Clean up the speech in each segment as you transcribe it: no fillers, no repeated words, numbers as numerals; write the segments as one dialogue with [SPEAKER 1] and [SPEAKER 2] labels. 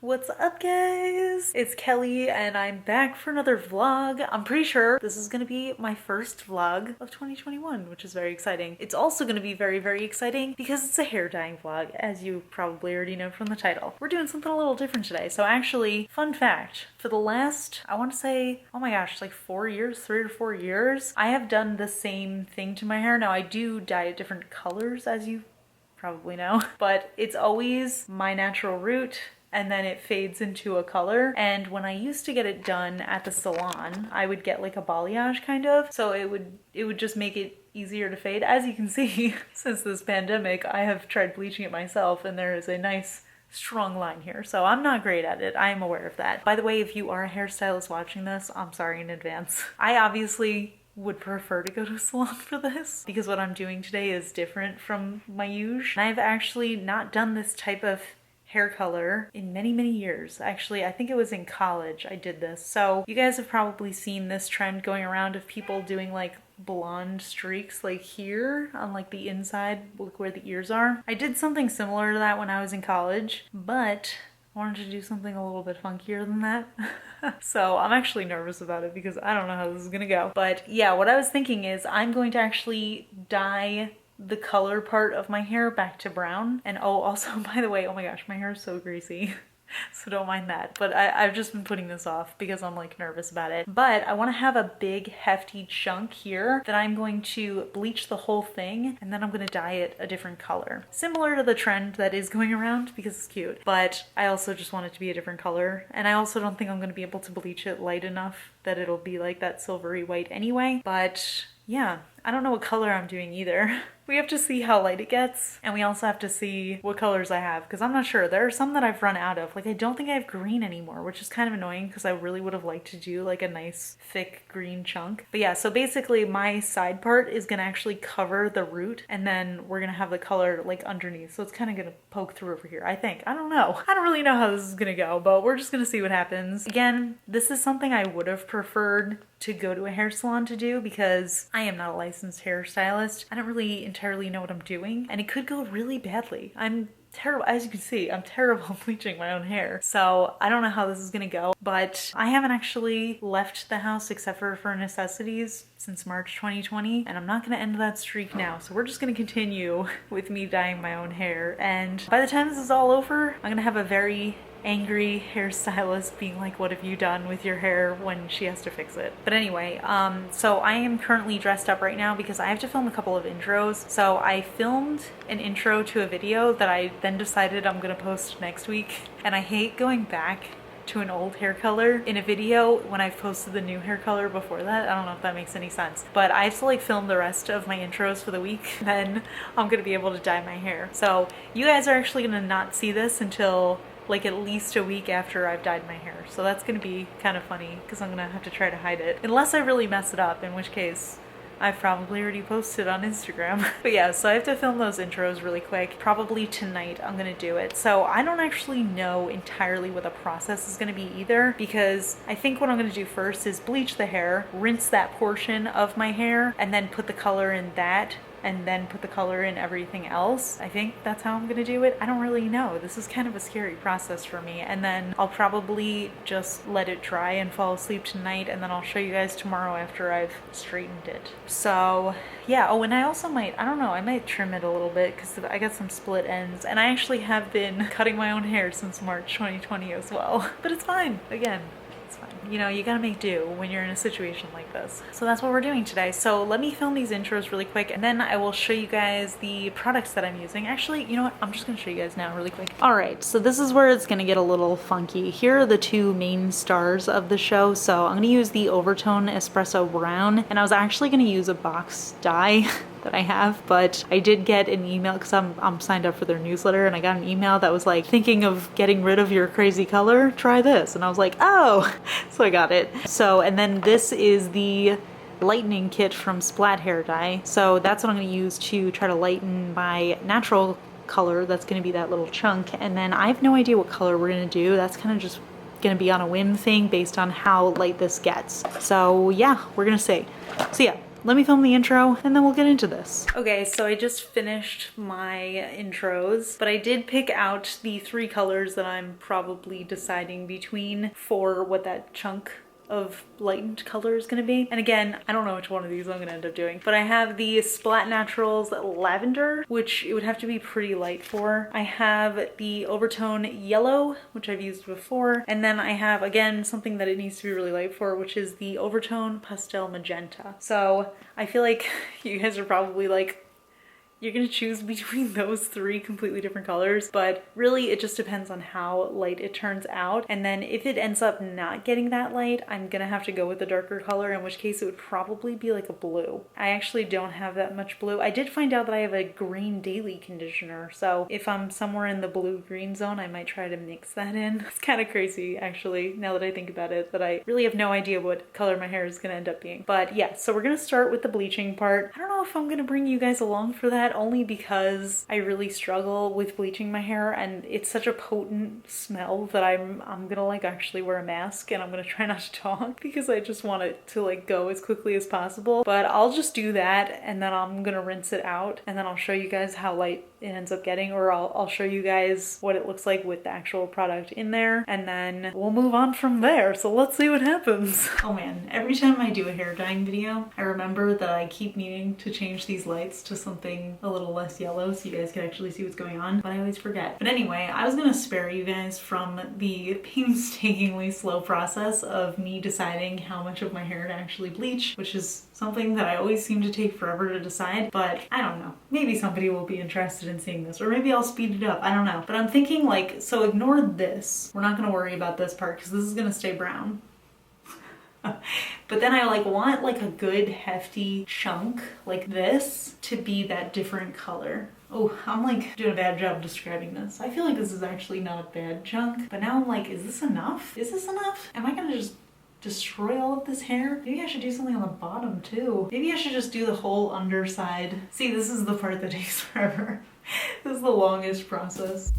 [SPEAKER 1] What's up, guys? It's Kelly and I'm back for another vlog. I'm pretty sure this is gonna be my first vlog of 2021, which is very exciting. It's also gonna be very, very exciting because it's a hair dyeing vlog, as you probably already know from the title. We're doing something a little different today. So actually, fun fact, for the last, I want to say, oh my gosh, like 4 years, 3 or 4 years, I have done the same thing to my hair. Now I do dye it different colors, as you probably know, but it's always my natural root and then it fades into a color. And when I used to get it done at the salon, I would get like a balayage kind of, so it would just make it easier to fade. As you can see, since this pandemic, I have tried bleaching it myself and there is a nice strong line here. So I'm not great at it. I am aware of that. By the way, if you are a hairstylist watching this, I'm sorry in advance. I obviously would prefer to go to a salon for this because what I'm doing today is different from my usual. I've actually not done this type of hair color in many, many years. Actually, I think it was in college I did this. So you guys have probably seen this trend going around of people doing like blonde streaks like here on like the inside, look where the ears are. I did something similar to that when I was in college, but I wanted to do something a little bit funkier than that. So I'm actually nervous about it because I don't know how this is gonna go. But yeah, what I was thinking is I'm going to actually dye the color part of my hair back to brown. And oh, also, by the way, oh my gosh, my hair is so greasy. So don't mind that. But I've just been putting this off because I'm like nervous about it. But I want to have a big hefty chunk here that I'm going to bleach the whole thing and then I'm going to dye it a different color. Similar to the trend that is going around because it's cute. But I also just want it to be a different color. And I also don't think I'm going to be able to bleach it light enough that it'll be like that silvery white anyway. But yeah, I don't know what color I'm doing either. We have to see how light it gets, and we also have to see what colors I have, because I'm not sure. There are some that I've run out of. Like, I don't think I have green anymore, which is kind of annoying because I really would have liked to do like a nice thick green chunk. But yeah, so basically my side part is gonna actually cover the root, and then we're gonna have the color like underneath. So it's kind of gonna poke through over here, I think. I don't know. I don't really know how this is gonna go, but we're just gonna see what happens. Again, this is something I would have preferred to go to a hair salon to do because I am not a licensed hairstylist. I don't really entirely know what I'm doing and it could go really badly. I'm terrible, as you can see, I'm terrible at bleaching my own hair. So I don't know how this is gonna go, but I haven't actually left the house except for necessities since March 2020, and I'm not gonna end that streak now. So we're just gonna continue with me dyeing my own hair. And by the time this is all over, I'm gonna have a very angry hairstylist being like, what have you done with your hair, when she has to fix it. But anyway, so I am currently dressed up right now because I have to film a couple of intros. So I filmed an intro to a video that I then decided I'm gonna post next week. And I hate going back to an old hair color in a video when I've posted the new hair color before that. I don't know if that makes any sense, but I have to like film the rest of my intros for the week, then I'm gonna be able to dye my hair. So you guys are actually gonna not see this until like at least a week after I've dyed my hair. So that's gonna be kind of funny because I'm gonna have to try to hide it. Unless I really mess it up, in which case I've probably already posted on Instagram. But yeah, so I have to film those intros really quick. Probably tonight I'm gonna do it. So I don't actually know entirely what the process is gonna be either, because I think what I'm gonna do first is bleach the hair, rinse that portion of my hair, and then put the color in that, and then put the color in everything else. I think that's how I'm gonna do it. I don't really know. This is kind of a scary process for me. And then I'll probably just let it dry and fall asleep tonight, and then I'll show you guys tomorrow after I've straightened it. So yeah, oh, and I also might, I don't know, I might trim it a little bit because I got some split ends, and I actually have been cutting my own hair since March 2020 as well. But it's fine, again. It's fine. You know, you gotta make do when you're in a situation like this. So that's what we're doing today. So let me film these intros really quick and then I will show you guys the products that I'm using. Actually, you know what? I'm just gonna show you guys now really quick. All right, so this is where it's gonna get a little funky. Here are the two main stars of the show. So I'm gonna use the Overtone Espresso Brown, and I was actually gonna use a box dye that I have, but I did get an email because I'm signed up for their newsletter, and I got an email that was like, thinking of getting rid of your crazy color, try this. And I was like, oh, so I got it. So, and then this is the lightening kit from Splat Hair Dye. So that's what I'm going to use to try to lighten my natural color. That's going to be that little chunk. And then I have no idea what color we're going to do. That's kind of just going to be on a whim thing based on how light this gets. So yeah, we're going to see. So yeah, let me film the intro and then we'll get into this. Okay, so I just finished my intros, but I did pick out the 3 colors that I'm probably deciding between for what that chunk of lightened color is gonna be. And again, I don't know which one of these I'm gonna end up doing, but I have the Splat Naturals Lavender, which it would have to be pretty light for. I have the Overtone Yellow, which I've used before. And then I have, again, something that it needs to be really light for, which is the Overtone Pastel Magenta. So I feel like you guys are probably like, you're gonna choose between those 3 completely different colors, but really it just depends on how light it turns out. And then if it ends up not getting that light, I'm gonna have to go with a darker color, in which case it would probably be like a blue. I actually don't have that much blue. I did find out that I have a green daily conditioner, so if I'm somewhere in the blue-green zone, I might try to mix that in. It's kind of crazy, actually, now that I think about it, that I really have no idea what color my hair is gonna end up being. But yeah, so we're gonna start with the bleaching part. I don't know if I'm gonna bring you guys along for that, only because I really struggle with bleaching my hair and it's such a potent smell that I'm gonna like actually wear a mask and I'm gonna try not to talk because I just want it to like go as quickly as possible. But I'll just do that and then I'm gonna rinse it out and then I'll show you guys how light it ends up getting, or I'll show you guys what it looks like with the actual product in there, and then we'll move on from there. So let's see what happens. Oh man, every time I do a hair dyeing video, I remember that I keep needing to change these lights to something a little less yellow so you guys can actually see what's going on, but I always forget. But anyway, I was gonna spare you guys from the painstakingly slow process of me deciding how much of my hair to actually bleach, which is something that I always seem to take forever to decide, but I don't know. Maybe somebody will be interested in seeing this, or maybe I'll speed it up, I don't know. But I'm thinking like, so ignore this. We're not gonna worry about this part because this is gonna stay brown. But then I like want like a good hefty chunk like this to be that different color. Oh, I'm like doing a bad job describing this. I feel like this is actually not a bad chunk, but now I'm like, is this enough? Is this enough? Am I gonna just destroy all of this hair? Maybe I should do something on the bottom too. Maybe I should just do the whole underside. See, this is the part that takes forever. This is the longest process.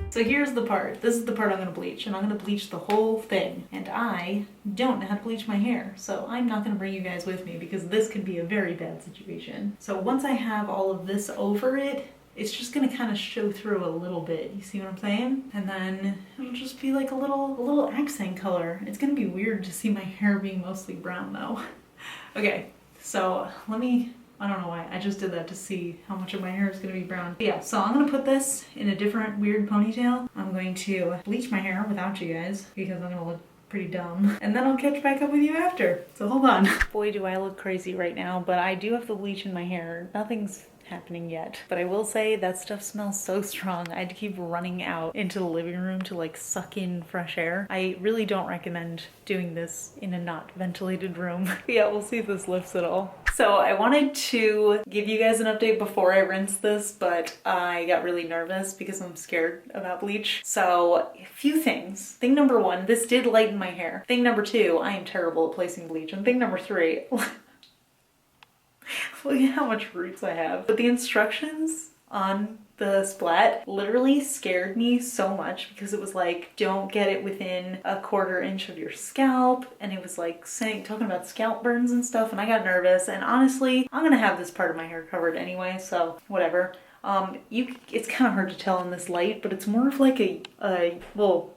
[SPEAKER 1] So here's the part. This is the part I'm gonna bleach, and I'm gonna bleach the whole thing. And I don't know how to bleach my hair, so I'm not gonna bring you guys with me because this could be a very bad situation. So once I have all of this over it, it's just gonna kind of show through a little bit. You see what I'm saying? And then it'll just be like a little accent color. It's gonna be weird to see my hair being mostly brown though. Okay, so I don't know why, I just did that to see how much of my hair is gonna be brown. But yeah, so I'm gonna put this in a different weird ponytail. I'm going to bleach my hair without you guys because I'm gonna look pretty dumb. And then I'll catch back up with you after. So hold on. Boy, do I look crazy right now, but I do have the bleach in my hair. Nothing's happening yet. But I will say that stuff smells so strong. I had to keep running out into the living room to like suck in fresh air. I really don't recommend doing this in a not ventilated room. But yeah, we'll see if this lifts at all. So I wanted to give you guys an update before I rinse this, but I got really nervous because I'm scared about bleach. So a few things. Thing number 1, this did lighten my hair. Thing number 2, I am terrible at placing bleach. And thing number 3, look at how much roots I have. But the instructions on the splat literally scared me so much because it was like, don't get it within a 1/4 inch of your scalp. And it was like talking about scalp burns and stuff, and I got nervous. And honestly, I'm gonna have this part of my hair covered anyway, so whatever. It's kind of hard to tell in this light, but it's more of like well,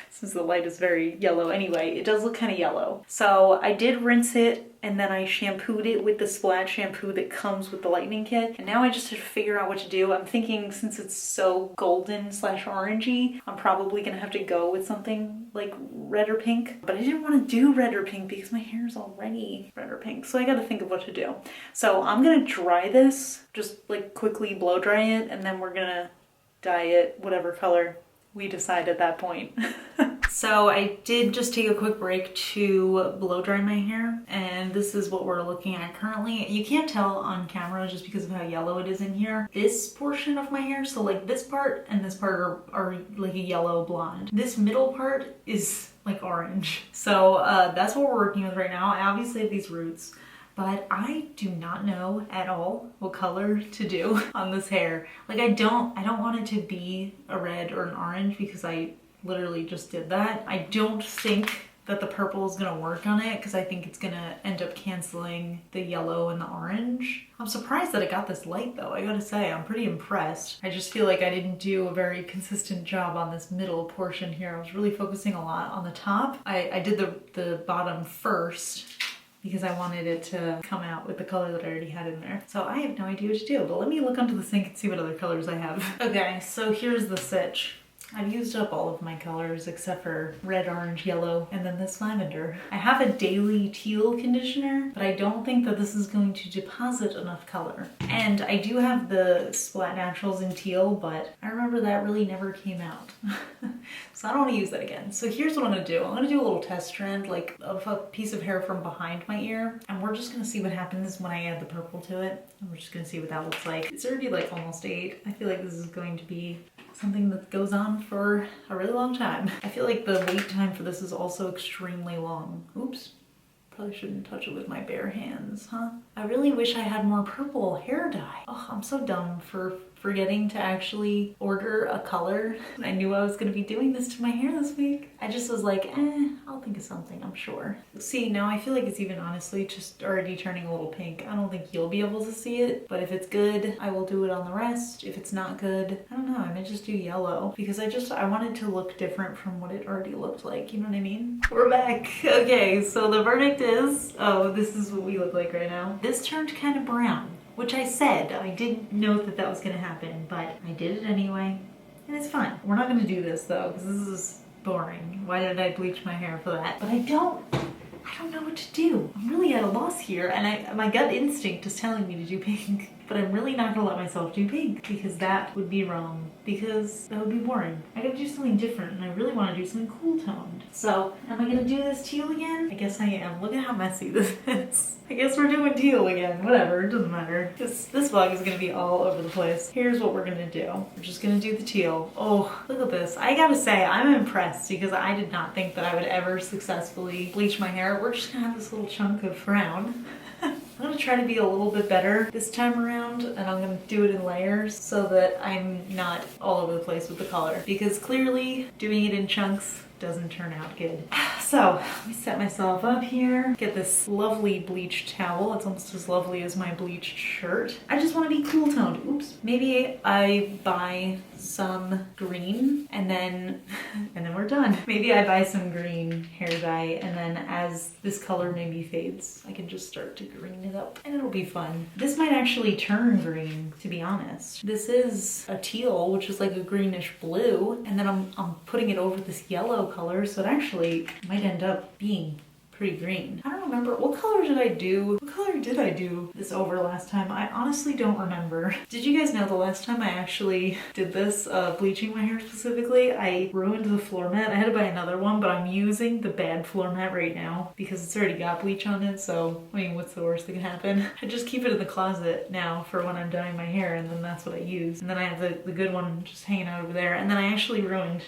[SPEAKER 1] since the light is very yellow anyway, it does look kind of yellow. So I did rinse it and then I shampooed it with the Splat shampoo that comes with the lightening kit. And now I just have to figure out what to do. I'm thinking since it's so golden / orangey, I'm probably gonna have to go with something like red or pink. But I didn't want to do red or pink because my hair is already red or pink. So I gotta think of what to do. So I'm gonna dry this, just like quickly blow dry it, and then we're gonna dye it whatever color we decide at that point. So I did just take a quick break to blow dry my hair, and this is what we're looking at currently. You can't tell on camera just because of how yellow it is in here. This portion of my hair, so like this part and this part are like a yellow blonde. This middle part is like orange. So that's what we're working with right now. I obviously have these roots, but I do not know at all what color to do on this hair. Like I don't want it to be a red or an orange because I literally just did that. I don't think that the purple is gonna work on it because I think it's gonna end up canceling the yellow and the orange. I'm surprised that it got this light though, I gotta say. I'm pretty impressed. I just feel like I didn't do a very consistent job on this middle portion here. I was really focusing a lot on the top. I did the bottom first because I wanted it to come out with the color that I already had in there. So I have no idea what to do, but let me look under the sink and see what other colors I have. Okay, so here's the sitch. I've used up all of my colors except for red, orange, yellow, and then this lavender. I have a daily teal conditioner, but I don't think that this is going to deposit enough color. And I do have the Splat Naturals in teal, but I remember that really never came out. So I don't want to use that again. So here's what I'm gonna do. I'm gonna do a little test strand, like of a piece of hair from behind my ear, and we're just gonna see what happens when I add the purple to it. And we're just gonna see what that looks like. It's already like almost 8. I feel like this is going to be something that goes on for a really long time. I feel like the wait time for this is also extremely long. Oops. Probably shouldn't touch it with my bare hands, huh? I really wish I had more purple hair dye. Oh, I'm so dumb for forgetting to actually order a color. I knew I was gonna be doing this to my hair this week. I just was like, I'll think of something, I'm sure. See, now I feel like it's even honestly just already turning a little pink. I don't think you'll be able to see it, but if it's good, I will do it on the rest. If it's not good, I don't know, I might just do yellow because I wanted to look different from what it already looked like, you know what I mean? We're back. Okay, so the verdict is, oh, this is what we look like right now. This turned kind of brown, which I said I didn't know that that was gonna happen, but I did it anyway, and it's fine. We're not gonna do this though, because this is boring. Why did I bleach my hair for that? But I don't know what to do. I'm really at a loss here, and my gut instinct is telling me to do pink, but I'm really not gonna let myself do pink because that would be wrong, because that would be boring. I gotta do something different, and I really wanna do something cool toned. So, am I gonna do this teal again? I guess I am. Look at how messy this is. I guess we're doing teal again. Whatever, it doesn't matter. This vlog is gonna be all over the place. Here's what we're gonna do. We're just gonna do the teal. Oh, look at this. I gotta say, I'm impressed because I did not think that I would ever successfully bleach my hair. We're just gonna have this little chunk of brown. I'm gonna try to be a little bit better this time around, and I'm gonna do it in layers so that I'm not all over the place with the color, because clearly doing it in chunks doesn't turn out good. So let me set myself up here, get this lovely bleached towel. It's almost as lovely as my bleached shirt. I just want to be cool toned. Oops. Maybe I buy some green and then we're done. Maybe I buy some green hair dye, and then as this color maybe fades, I can just start to green it up and it'll be fun. This might actually turn green, to be honest. This is a teal, which is like a greenish blue, and then I'm putting it over this yellow color, so it actually might end up being pretty green. I don't remember. What color did I do? What color did I do this over last time? I honestly don't remember. Did you guys know the last time I actually did this, bleaching my hair specifically, I ruined the floor mat. I had to buy another one, but I'm using the bad floor mat right now because it's already got bleach on it, so I mean, what's the worst that can happen? I just keep it in the closet now for when I'm dyeing my hair, and then that's what I use. And then I have the good one just hanging out over there, and then I actually ruined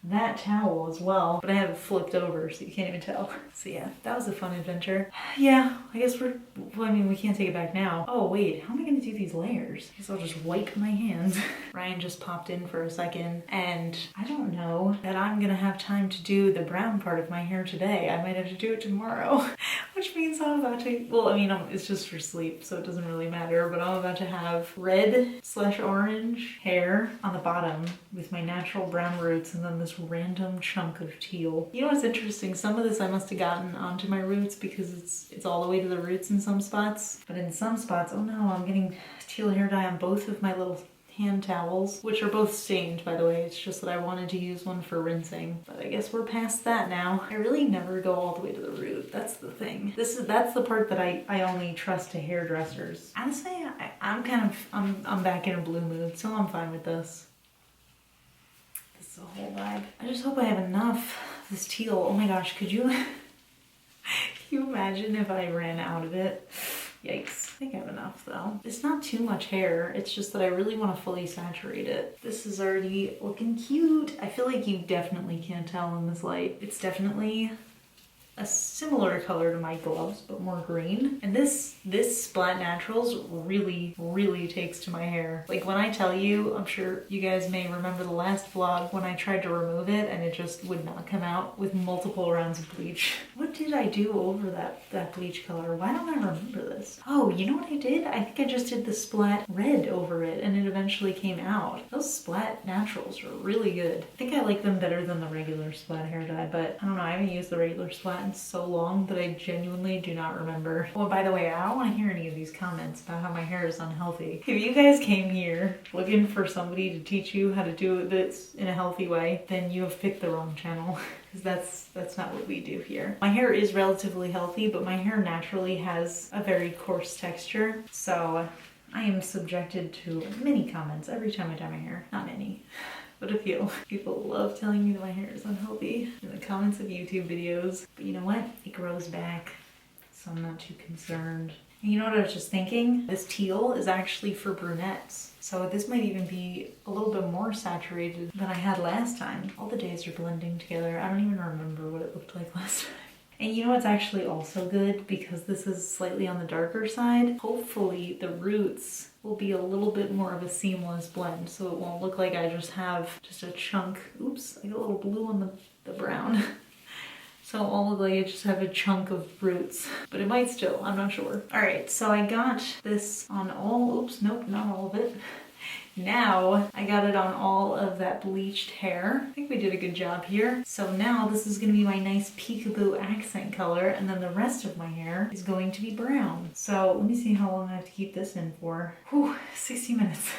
[SPEAKER 1] that towel as well, but I have it flipped over so you can't even tell. So yeah, that was a fun adventure. Yeah, I guess I mean, we can't take it back now. Oh wait, how am I gonna do these layers? I guess I'll just wipe my hands. Ryan just popped in for a second, and I don't know that I'm gonna have time to do the brown part of my hair today. I might have to do it tomorrow, which means I'm about to, well, I mean, it's just for sleep, so it doesn't really matter, but I'm about to have red/orange hair on the bottom with my natural brown roots, and then this random chunk of teal. You know what's interesting? Some of this I must have gotten onto my roots because it's all the way to the roots in some spots, but in some spots, oh no, I'm getting teal hair dye on both of my little hand towels, which are both stained, by the way. It's just that I wanted to use one for rinsing, but I guess we're past that now. I really never go all the way to the root. That's the thing. That's the part that I only trust to hairdressers. Honestly, I'm back in a blue mood, so I'm fine with this. The whole vibe. I just hope I have enough of this teal. Oh my gosh, could you can you imagine if I ran out of it? Yikes. I think I have enough though. It's not too much hair, it's just that I really want to fully saturate it. This is already looking cute. I feel like you definitely can't tell in this light. It's definitely a similar color to my gloves, but more green. And this Splat Naturals really takes to my hair. Like when I tell you, I'm sure you guys may remember the last vlog when I tried to remove it and it just would not come out with multiple rounds of bleach. What did I do over that bleach color? Why don't I remember this? Oh, you know what I did? I think I just did the Splat Red over it and it eventually came out. Those Splat Naturals are really good. I think I like them better than the regular Splat hair dye, but I don't know, I haven't used the regular Splat in so long that I genuinely do not remember. Oh, by the way, I don't want to hear any of these comments about how my hair is unhealthy. If you guys came here looking for somebody to teach you how to do this in a healthy way, then you have picked the wrong channel. Because that's not what we do here. My hair is relatively healthy, but my hair naturally has a very coarse texture, so I am subjected to many comments every time I dye my hair. Not many, but a few. People love telling me that my hair is unhealthy in the comments of YouTube videos. But you know what? It grows back, so I'm not too concerned. And you know what I was just thinking? This teal is actually for brunettes. So this might even be a little bit more saturated than I had last time. All the days are blending together. I don't even remember what it looked like last time. And you know what's actually also good, because this is slightly on the darker side, hopefully the roots will be a little bit more of a seamless blend, so it won't look like I just have just a chunk. Oops, I got a little blue on the brown. So it won't look like I just have a chunk of roots, but it might still, I'm not sure. All right, so I got this on all, oops, nope, not all of it. Now I got it on all of that bleached hair. I think we did a good job here. So now this is gonna be my nice peekaboo accent color, and then the rest of my hair is going to be brown. So let me see how long I have to keep this in for. Whew, 60 minutes.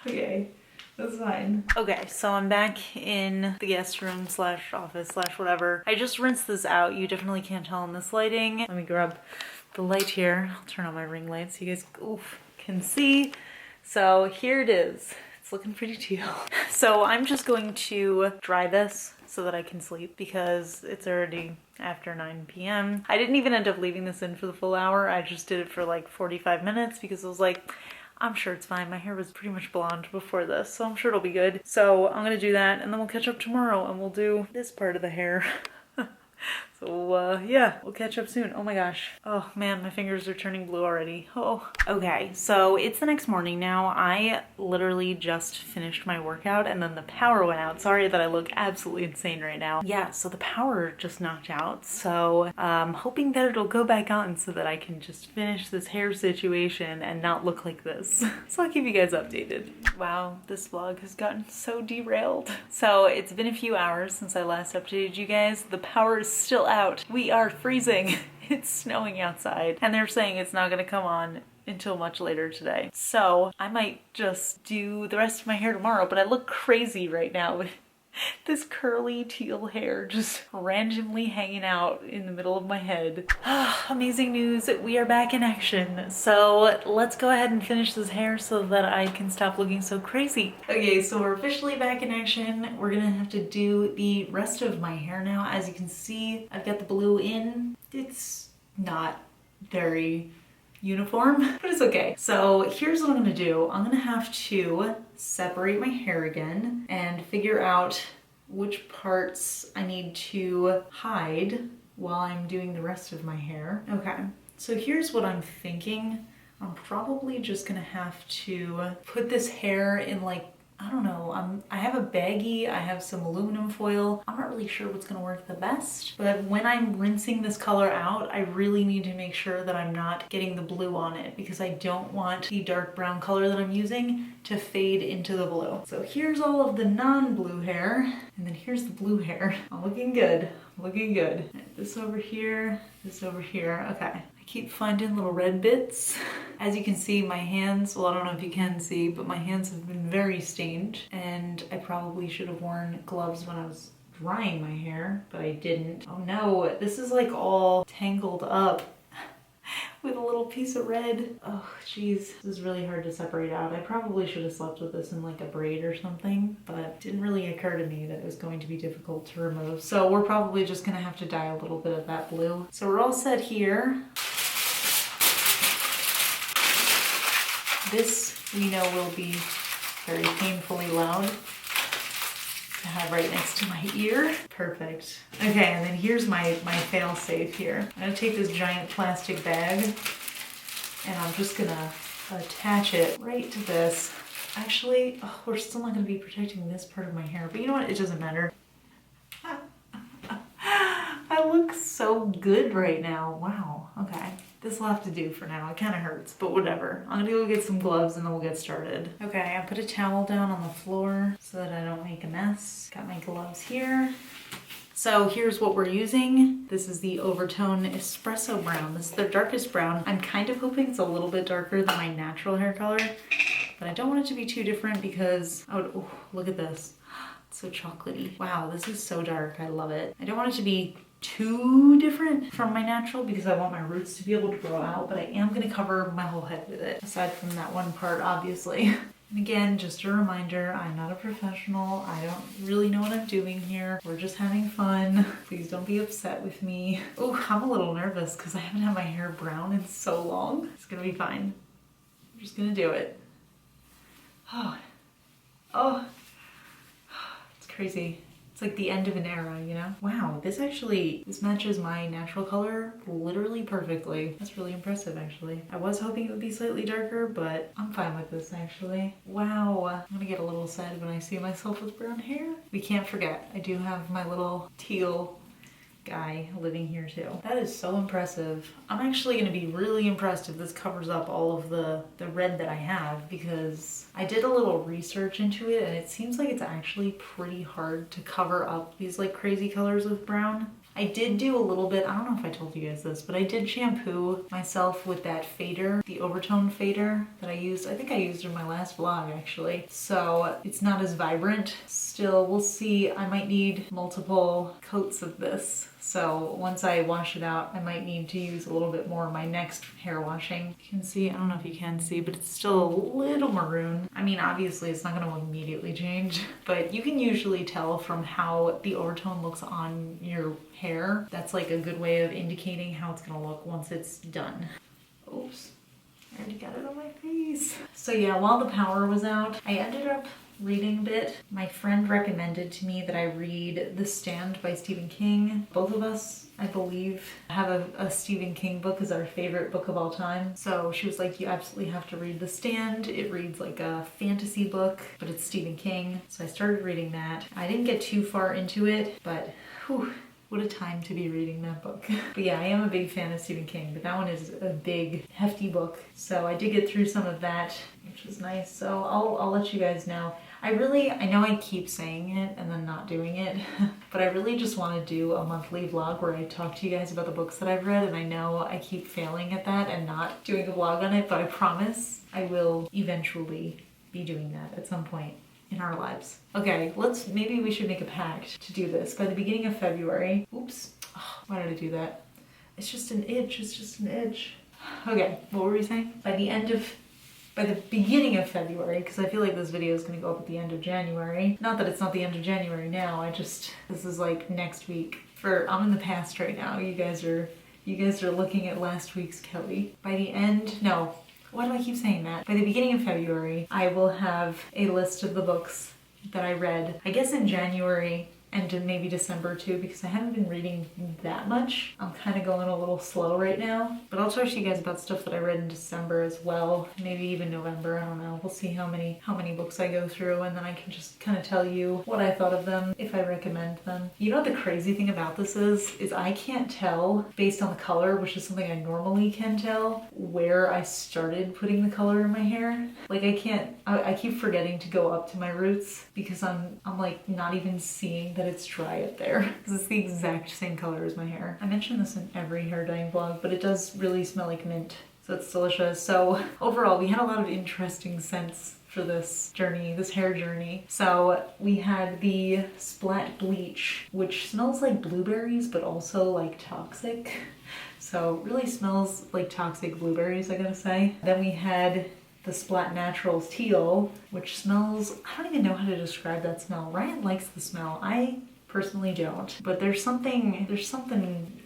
[SPEAKER 1] Okay. That's fine. Okay, so I'm back in the guest room slash office slash whatever. I just rinsed this out. You definitely can't tell in this lighting. Let me grab the light here. I'll turn on my ring light so you guys can see. So here it is. It's looking pretty teal. So I'm just going to dry this so that I can sleep because it's already after 9 p.m. I didn't even end up leaving this in for the full hour. I just did it for like 45 minutes because I was like, I'm sure it's fine. My hair was pretty much blonde before this, so I'm sure it'll be good. So I'm gonna do that and then we'll catch up tomorrow and we'll do this part of the hair. So yeah, we'll catch up soon. Oh my gosh. Oh man, my fingers are turning blue already. Oh. Okay, so it's the next morning now. I literally just finished my workout and then the power went out. Sorry that I look absolutely insane right now. Yeah, so the power just knocked out. So I'm hoping that it'll go back on so that I can just finish this hair situation and not look like this. So I'll keep you guys updated. Wow, this vlog has gotten so derailed. So it's been a few hours since I last updated you guys. The power is still out. We are freezing. It's snowing outside and they're saying it's not gonna come on until much later today. So I might just do the rest of my hair tomorrow, but I look crazy right now with this curly teal hair just randomly hanging out in the middle of my head. Amazing news, we are back in action. So let's go ahead and finish this hair so that I can stop looking so crazy. Okay, so we're officially back in action. We're gonna have to do the rest of my hair now. As you can see, I've got the blue in. It's not very uniform, but it's okay. So here's what I'm gonna do. I'm gonna have to separate my hair again and figure out which parts I need to hide while I'm doing the rest of my hair. Okay, so here's what I'm thinking. I'm probably just gonna have to put this hair in like, I don't know, I have a baggie, I have some aluminum foil. I'm not really sure what's gonna work the best, but when I'm rinsing this color out, I really need to make sure that I'm not getting the blue on it because I don't want the dark brown color that I'm using to fade into the blue. So here's all of the non-blue hair, and then here's the blue hair. I'm looking good, looking good. This over here, this over here, okay. I keep finding little red bits. As you can see, my hands, well, I don't know if you can see, but my hands have been very stained, and I probably should have worn gloves when I was drying my hair, but I didn't. Oh no, this is like all tangled up with a little piece of red. Oh geez, this is really hard to separate out. I probably should have slept with this in like a braid or something, but it didn't really occur to me that it was going to be difficult to remove. So we're probably just gonna have to dye a little bit of that blue. So we're all set here. This we know will be very painfully loud. to have right next to my ear. Perfect. Okay, and then here's my fail safe here. I'm gonna take this giant plastic bag and I'm just gonna attach it right to this. Actually, oh, we're still not gonna be protecting this part of my hair, but you know what? It doesn't matter. I look so good right now. Wow, okay. This will have to do for now. It kind of hurts, but whatever. I'm gonna go get some gloves and then we'll get started. Okay, I put a towel down on the floor so that I don't make a mess. Got my gloves here. So here's what we're using. This is the Overtone Espresso Brown. This is the darkest brown. I'm kind of hoping it's a little bit darker than my natural hair color, but I don't want it to be too different because, oh, look at this. It's so chocolatey. Wow, this is so dark. I love it. I don't want it to be too different from my natural because I want my roots to be able to grow out, but I am gonna cover my whole head with it, aside from that one part, obviously. And again, just a reminder, I'm not a professional. I don't really know what I'm doing here. We're just having fun. Please don't be upset with me. Oh, I'm a little nervous because I haven't had my hair brown in so long. It's gonna be fine. I'm just gonna do it. Oh, it's crazy. It's like the end of an era, you know? Wow, this matches my natural color literally perfectly. That's really impressive, actually. I was hoping it would be slightly darker, but I'm fine with this, actually. Wow, I'm gonna get a little sad when I see myself with brown hair. We can't forget, I do have my little teal guy living here too. That is so impressive. I'm actually going to be really impressed if this covers up all of the red that I have, because I did a little research into it and it seems like it's actually pretty hard to cover up these like crazy colors with brown. I did do a little bit, I don't know if I told you guys this, but I did shampoo myself with that fader, the Overtone fader that I used. I think I used in my last vlog actually. So it's not as vibrant. Still, we'll see. I might need multiple coats of this. So once I wash it out, I might need to use a little bit more in my next hair washing. You can see, I don't know if you can see, but it's still a little maroon. I mean, obviously it's not gonna immediately change, but you can usually tell from how the overtone looks on your hair. That's like a good way of indicating how it's gonna look once it's done. Oops, I already got it on my face. So yeah, while the power was out, I ended up reading a bit. My friend recommended to me that I read The Stand by Stephen King. Both of us, I believe, have a Stephen King book as our favorite book of all time. So she was like, you absolutely have to read The Stand. It reads like a fantasy book, but it's Stephen King. So I started reading that. I didn't get too far into it, but whew, what a time to be reading that book. But yeah, I am a big fan of Stephen King, but that one is a big, hefty book. So I did get through some of that, which was nice. So I'll let you guys know. I know I keep saying it and then not doing it, but I really just want to do a monthly vlog where I talk to you guys about the books that I've read, and I know I keep failing at that and not doing a vlog on it, but I promise I will eventually be doing that at some point in our lives. Okay, maybe we should make a pact to do this by the beginning of February. Oops, oh, why did I do that? It's just an itch, it's just an itch. Okay, what were we saying? By the beginning of February, because I feel like this video is going to go up at the end of January. Not that it's not the end of January now, this is like next week. I'm in the past right now. You guys are looking at last week's Kelli. By the end, no, why do I keep saying that? By the beginning of February, I will have a list of the books that I read, I guess in January and maybe December too, because I haven't been reading that much. I'm kind of going a little slow right now, but I'll talk to you guys about stuff that I read in December as well, maybe even November, I don't know. We'll see how many books I go through, and then I can just kind of tell you what I thought of them, if I recommend them. You know what the crazy thing about this is I can't tell based on the color, which is something I normally can tell, where I started putting the color in my hair. Like I keep forgetting to go up to my roots because I'm like not even seeing that it's dry up there, because it's the exact same color as my hair. I mention this in every hair dyeing vlog, but it does really smell like mint, so it's delicious. So overall, we had a lot of interesting scents for this hair journey. So we had the Splat Bleach, which smells like blueberries, but also like toxic. So it really smells like toxic blueberries, I gotta say. Then we had the Splat Naturals Teal, which smells, I don't even know how to describe that smell. Ryan likes the smell. I personally don't. But there's something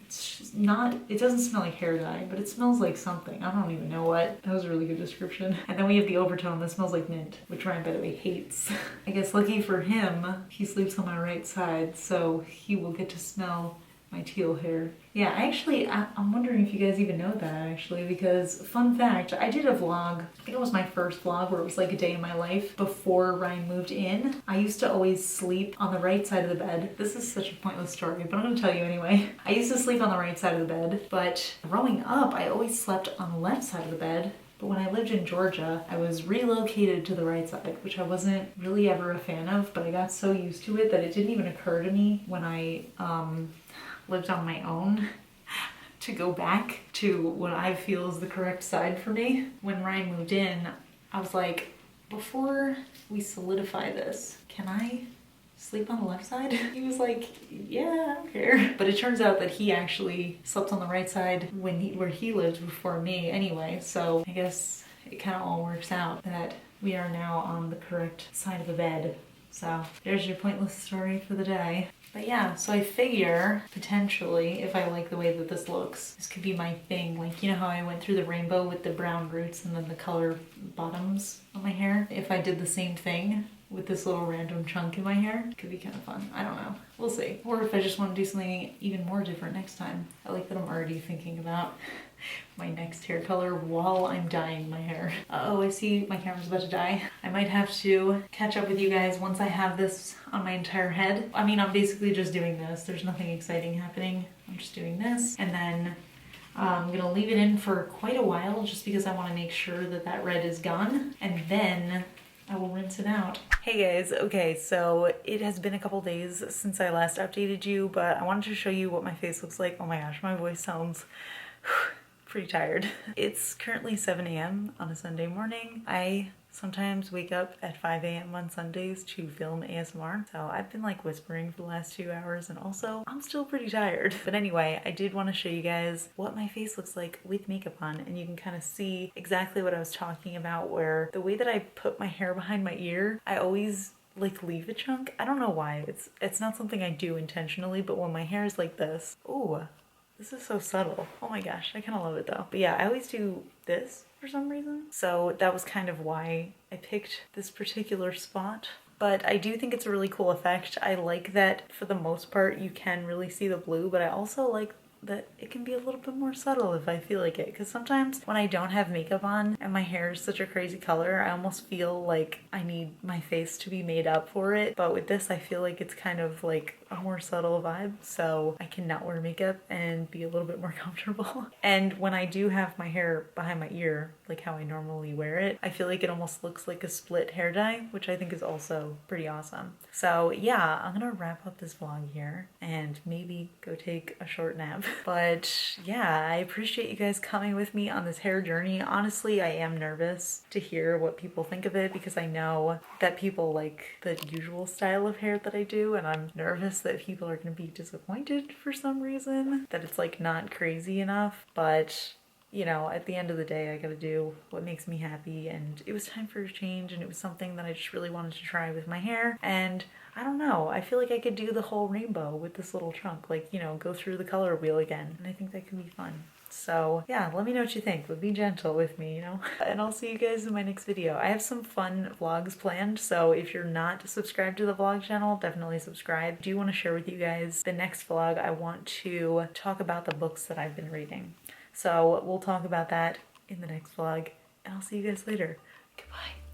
[SPEAKER 1] It's just not, it doesn't smell like hair dye, but it smells like something. I don't even know what. That was a really good description. And then we have the overtone that smells like mint, which Ryan, by the way, hates. I guess lucky for him, he sleeps on my right side, so he will get to smell my teal hair. Yeah, I'm wondering if you guys even know that actually, because fun fact, I did a vlog, I think it was my first vlog where it was like a day in my life before Ryan moved in. I used to always sleep on the right side of the bed. This is such a pointless story, but I'm gonna tell you anyway. I used to sleep on the right side of the bed, but growing up, I always slept on the left side of the bed. But when I lived in Georgia, I was relocated to the right side, which I wasn't really ever a fan of, but I got so used to it that it didn't even occur to me when I lived on my own to go back to what I feel is the correct side for me. When Ryan moved in, I was like, before we solidify this, can I sleep on the left side? He was like, yeah, I don't care. But it turns out that he actually slept on the right side where he lived before me anyway. So I guess it kind of all works out that we are now on the correct side of the bed. So there's your pointless story for the day. But yeah, so I figure potentially if I like the way that this looks, this could be my thing. Like, you know how I went through the rainbow with the brown roots and then the color bottoms on my hair? If I did the same thing with this little random chunk in my hair, it could be kind of fun. I don't know. We'll see. Or if I just want to do something even more different next time. I like that I'm already thinking about my next hair color while I'm dyeing my hair. Uh-oh, I see my camera's about to die. I might have to catch up with you guys once I have this on my entire head. I mean, I'm basically just doing this. There's nothing exciting happening. I'm just doing this. And then I'm gonna leave it in for quite a while just because I want to make sure that that red is gone. And then I will rinse it out. Hey guys, okay, so it has been a couple days since I last updated you, but I wanted to show you what my face looks like. Oh my gosh, my voice sounds pretty tired. It's currently 7 a.m. on a Sunday morning. I sometimes wake up at 5 a.m. on Sundays to film ASMR. So I've been like whispering for the last 2 hours, and also I'm still pretty tired. But anyway, I did want to show you guys what my face looks like with makeup on, and you can kind of see exactly what I was talking about, where the way that I put my hair behind my ear, I always like leave a chunk. I don't know why. It's not something I do intentionally, but when my hair is like this, ooh, this is so subtle. Oh my gosh, I kind of love it though. But yeah, I always do this for some reason. So that was kind of why I picked this particular spot. But I do think it's a really cool effect. I like that for the most part you can really see the blue, but I also like that it can be a little bit more subtle if I feel like it, because sometimes when I don't have makeup on and my hair is such a crazy color, I almost feel like I need my face to be made up for it. But with this, I feel like it's kind of like a more subtle vibe, so I can not wear makeup and be a little bit more comfortable. And when I do have my hair behind my ear, like how I normally wear it, I feel like it almost looks like a split hair dye, which I think is also pretty awesome. So yeah, I'm gonna wrap up this vlog here and maybe go take a short nap. But yeah, I appreciate you guys coming with me on this hair journey. Honestly, I am nervous to hear what people think of it because I know that people like the usual style of hair that I do, and I'm nervous that people are gonna be disappointed for some reason, that it's like not crazy enough. But you know, at the end of the day, I gotta do what makes me happy, and it was time for a change, and it was something that I just really wanted to try with my hair. And I don't know, I feel like I could do the whole rainbow with this little chunk, like, you know, go through the color wheel again, and I think that could be fun. So yeah, let me know what you think, but be gentle with me, you know? And I'll see you guys in my next video. I have some fun vlogs planned, so if you're not subscribed to the vlog channel, definitely subscribe. I do want to share with you guys the next vlog. I want to talk about the books that I've been reading. So we'll talk about that in the next vlog, and I'll see you guys later. Goodbye.